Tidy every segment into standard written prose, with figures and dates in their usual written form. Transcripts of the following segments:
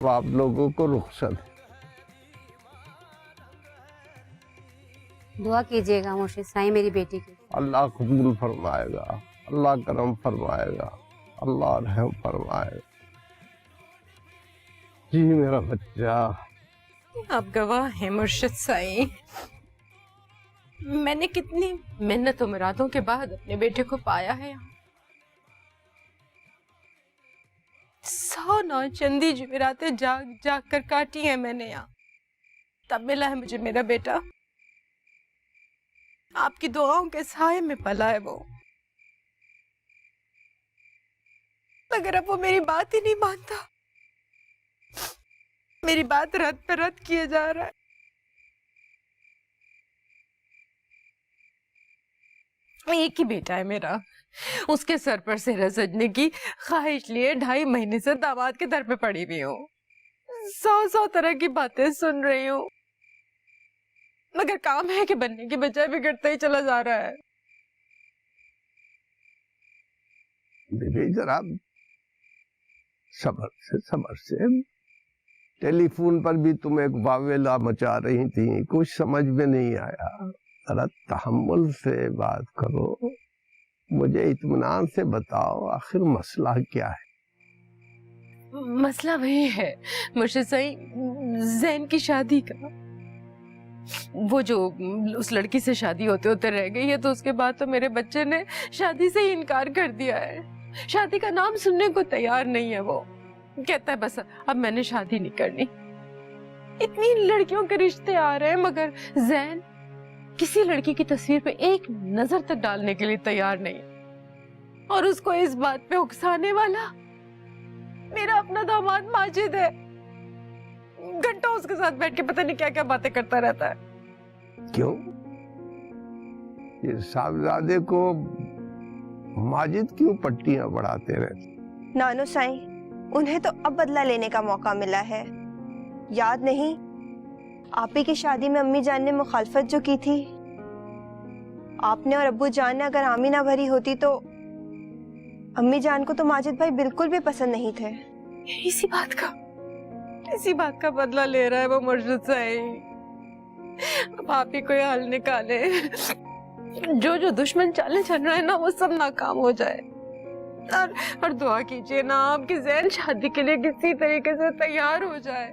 तो आप लोगों को रुखसत है। दुआ कीजिएगा मुर्शिद साईं मेरी बेटी की। अल्लाह कबूल फरमाएगा, अल्लाह करम फरमाएगा, अल्लाह रहम फरमाएगा। जी मेरा बच्चा। आप गवाह हैं मुर्शिद साईं, मैंने कितनी मेहनत और मुरादों के बाद अपने बेटे को पाया है। 100 नौ चंदी जुमेरातें जाग जाग कर काटी है मैंने यहाँ, तब मिला है मुझे मेरा बेटा। आपकी दुआओं के साए में पला है वो, मगर अब वो मेरी बात ही नहीं मानता, मेरी बात रद्द पे रद्द किए जा रहा है। एक ही बेटा है मेरा, उसके सर पर सेहरा सजने की ख्वाहिश लिए 2.5 महीने से दामाद के दर पे पड़ी हुई हूँ। 100 तरह की बातें सुन रही हूँ, मगर काम है कि बनने की बजाय बिगड़ता ही चला जा रहा है। बीबी जरा सबर से टेलीफोन पर भी तुम एक वावेला मचा रही थी, कुछ समझ में नहीं आया। जरा तहम्मुल से बात करो, मुझे इत्मीनान से बताओ आखिर मसला क्या है। मसला वही है मुर्शिद साईं, ज़ैन की शादी का। वो जो उस लड़की से शादी होते होते रह गई है, तो उसके बाद तो मेरे बच्चे ने शादी से ही इनकार कर दिया है। शादी का नाम सुनने को तैयार नहीं है वो, कहता है बस अब मैंने शादी नहीं करनी। इतनी लड़कियों के रिश्ते आ रहे हैं, मगर ज़ैन किसी लड़की की तस्वीर पे एक नजर तक डालने के लिए तैयार नहीं है। और उसको इस बात पे उकसाने वाला मेरा अपना दामाद माजिद है। घंटों उसके साथ बैठ के पता नहीं क्या क्या बातें करता रहता है। क्यों? ये साहबजादे को माजिद क्यों पट्टियां बढ़ाते रहते? नानो साईं, उन्हें तो अब बदला लेने का मौका मिला है। याद नहीं, आप ही की शादी में अम्मी जान ने मुखालफत जो की थी, आपने और अब्बू जान ने अगर हामी ना भरी होती तो अम्मी जान को तो माजिद भाई बिल्कुल भी पसंद नहीं थे। इसी बात का बदला ले रहा है वो मुर्शिद साईं। अब आप ही कोई हल निकाले, जो दुश्मन चाले चल रहा है ना, वो सब नाकाम हो जाए। और दुआ कीजिए ना आप कि ज़ैन शादी के लिए किसी तरीके से तैयार हो जाए।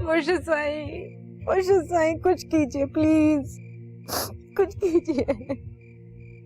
मुर्शिद साईं कुछ कीजिए प्लीज, कुछ कीजिए।